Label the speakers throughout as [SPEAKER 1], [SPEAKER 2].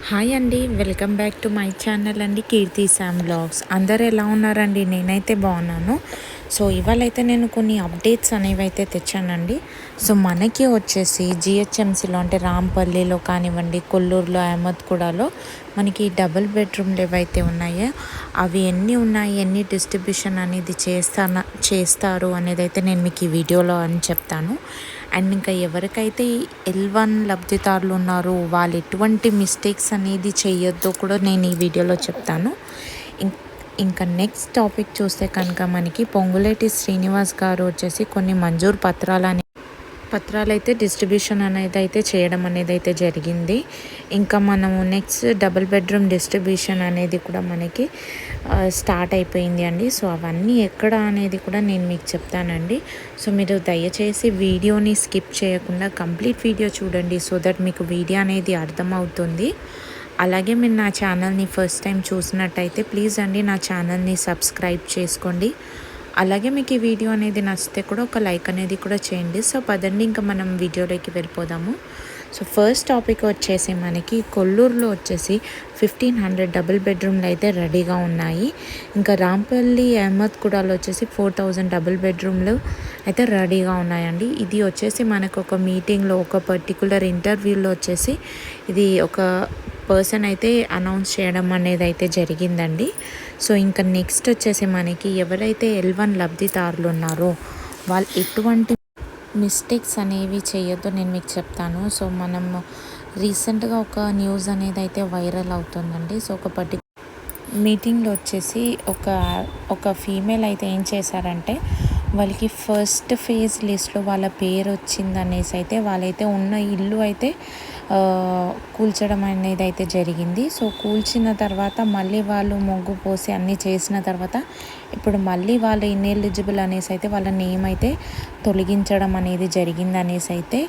[SPEAKER 1] Hi అండి, welcome back to my channel అండి, కీర్తి Sam blogs. అందరు ఎలా ఉన్నారండి? నేనైతే బాగున్నాను. సో ఇవాళైతే నేను కొన్ని అప్డేట్స్ అనేవి అయితే తెచ్చానండి. సో మనకి వచ్చేసి జిహెచ్ఎంసీలో అంటే రాంపల్లిలో కానివ్వండి, కొల్లూరులో, అహ్మద్గూడలో మనకి డబుల్ బెడ్రూమ్లు ఏవైతే ఉన్నాయో అవి ఎన్ని ఉన్నాయి, ఎన్ని డిస్ట్రిబ్యూషన్ అనేది చేస్తారు అనేది అయితే నేను మీకు ఈ వీడియోలో అని చెప్తాను. అండ్ ఇంకా ఎవరికైతే L1 లబ్ధిదారులు ఉన్నారో వాళ్ళు ఎటువంటి మిస్టేక్స్ అనేది చేయొద్దో కూడా నేను ఈ వీడియోలో చెప్తాను. ఇంకా నెక్స్ట్ టాపిక్ చూస్తే కనుక మనకి పొంగులేటి శ్రీనివాస్ గారు వచ్చేసి కొన్ని మంజూరు పత్రాలు అయితే డిస్ట్రిబ్యూషన్ అనేది అయితే చేయడం అనేది అయితే జరిగింది. ఇంకా మనము నెక్స్ట్ డబుల్ బెడ్రూమ్ డిస్ట్రిబ్యూషన్ అనేది కూడా మనకి స్టార్ట్ అయిపోయింది అండి. సో అవన్నీ ఎక్కడ అనేది కూడా నేను మీకు చెప్తానండి. సో మీరు దయచేసి వీడియోని స్కిప్ చేయకుండా కంప్లీట్ వీడియో చూడండి, సో దట్ మీకు వీడియో అనేది అర్థమవుతుంది. అలాగే మీరు నా ఛానల్ని ఫస్ట్ టైం చూసినట్టయితే ప్లీజ్ అండి నా ఛానల్ని సబ్స్క్రైబ్ చేసుకోండి. అలాగే మీకు ఈ వీడియో అనేది నచ్చితే కూడా ఒక లైక్ అనేది కూడా చేయండి. సో పదండి ఇంకా మనం వీడియోలోకి వెళ్ళిపోదాము. సో ఫస్ట్ టాపిక్ వచ్చేసి మనకి కొల్లూరులో వచ్చేసి 1500 డబుల్ బెడ్రూమ్లు అయితే రెడీగా ఉన్నాయి. ఇంకా రాంపల్లి, అహ్మద్గూడలో వచ్చేసి 4000 డబుల్ బెడ్రూమ్లు అయితే రెడీగా ఉన్నాయండి. ఇది వచ్చేసి మనకు ఒక మీటింగ్లో, ఒక పర్టికులర్ ఇంటర్వ్యూలో వచ్చేసి ఇది ఒక పర్సన్ అయితే అనౌన్స్ చేయడం అనేది అయితే జరిగిందండి. సో ఇంకా నెక్స్ట్ వచ్చేసి మనకి ఎవరైతే L1 లబ్ధిదారులు ఉన్నారో వాళ్ళు ఎటువంటి మిస్టేక్స్ అనేవి చేయొద్దో నేను మీకు చెప్తాను. సో మనం రీసెంట్గా ఒక న్యూస్ అనేది అయితే వైరల్ అవుతుందండి. సో ఒక మీటింగ్లో వచ్చేసి ఒక ఫీమేల్ అయితే ఏం చేశారంటే వాళ్ళకి ఫస్ట్ ఫేజ్ లిస్ట్లో వాళ్ళ పేరు వచ్చిందనేసి అయితే వాళ్ళైతే ఉన్న ఇల్లు అయితే కూల్చడం అనేది అయితే జరిగింది. సో కూల్చిన తర్వాత మళ్ళీ వాళ్ళు మొగ్గు పోసి అన్నీ చేసిన తర్వాత ఇప్పుడు మళ్ళీ వాళ్ళు ఇన్ఎలిజిబుల్ అనేసి అయితే వాళ్ళ నేమ్ అయితే తొలగించడం అనేది జరిగింది అనేసి అయితే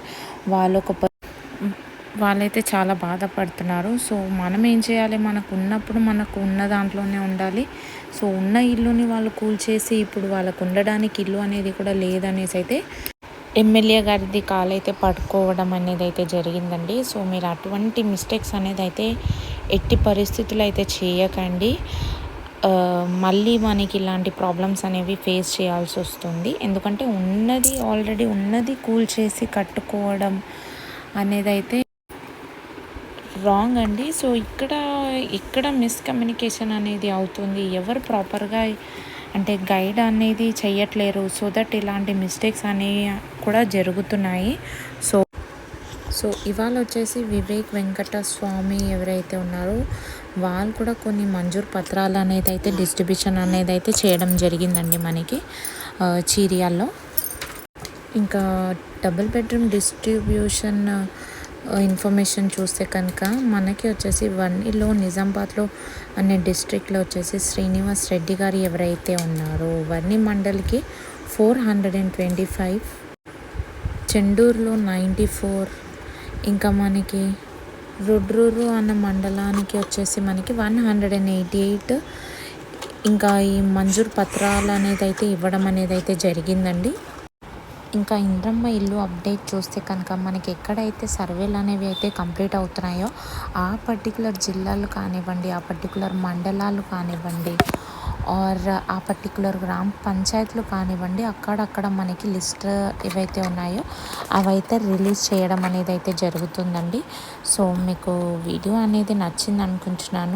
[SPEAKER 1] వాళ్ళైతే చాలా బాధపడుతున్నారు. సో మనం ఏం చేయాలి, మనకు ఉన్నప్పుడు మనకు ఉన్న దాంట్లోనే ఉండాలి. సో ఉన్న ఇల్లుని వాళ్ళు కూల్చేసి ఇప్పుడు వాళ్ళకు ఉండడానికి ఇల్లు అనేది కూడా లేదనేసి అయితే ఎమ్మెల్యే గారిది కాలైతే పట్టుకోవడం అనేది అయితే జరిగిందండి. సో మీరు అటువంటి మిస్టేక్స్ అనేది అయితే ఎట్టి పరిస్థితులు అయితే చేయకండి. మళ్ళీ మనకి ఇలాంటి ప్రాబ్లమ్స్ అనేవి ఫేస్ చేయాల్సి వస్తుంది. ఎందుకంటే ఆల్రెడీ ఉన్నది కూల్చేసి కట్టుకోవడం అనేది అయితే రాంగ్ అండి. సో ఇక్కడ మిస్కమ్యూనికేషన్ అనేది అవుతుంది. ఎవరు ప్రాపర్గా అంటే గైడ్ అనేది చెయ్యట్లేరు. సో దట్ ఇలాంటి మిస్టేక్స్ అనేవి కూడా జరుగుతున్నాయి. సో ఇవాళ వచ్చేసి వివేక్ వెంకట స్వామి ఎవరైతే ఉన్నారో వాళ్ళు కూడా కొన్ని మంజూరు పత్రాలు అనేది అయితే డిస్ట్రిబ్యూషన్ అనేది అయితే చేయడం జరిగిందండి మనకి చీరియాల్లో. ఇంకా డబుల్ బెడ్రూమ్ డిస్ట్రిబ్యూషన్ ఇన్ఫర్మేషన్ చూస్తే కనుక మనకి వచ్చేసి వన్నిలో నిజామాబాద్లో అనే డిస్ట్రిక్ట్లో వచ్చేసి శ్రీనివాస్ రెడ్డి గారు ఎవరైతే ఉన్నారో వర్ణి మండలికి 425, చెండూరులో 94, ఇంకా మనకి రుడ్రూరు అన్న మండలానికి వచ్చేసి మనకి 188 ఇంకా ఈ మంజూరు పత్రాలు అనేది అయితే ఇవ్వడం అనేది అయితే జరిగిందండి. ఇంకా ఇంద్రమ్మ ఇల్లు అప్డేట్ చూస్తే కనుక మనకి ఎక్కడైతే సర్వేలు అనేవి అయితే కంప్లీట్ అవుతున్నాయో ఆ పర్టికులర్ జిల్లాలు కానివ్వండి, ఆ పర్టికులర్ మండలాలు కానివ్వండి, ఆర్ ఆ పర్టికులర్ గ్రామ పంచాయతీలు కానివ్వండి, అక్కడక్కడ మనకి లిస్ట్ ఏవైతే ఉన్నాయో అవైతే రిలీజ్ చేయడం అనేది అయితే జరుగుతుందండి. సో మీకు వీడియో అనేది నచ్చింది అనుకుంటున్నాను.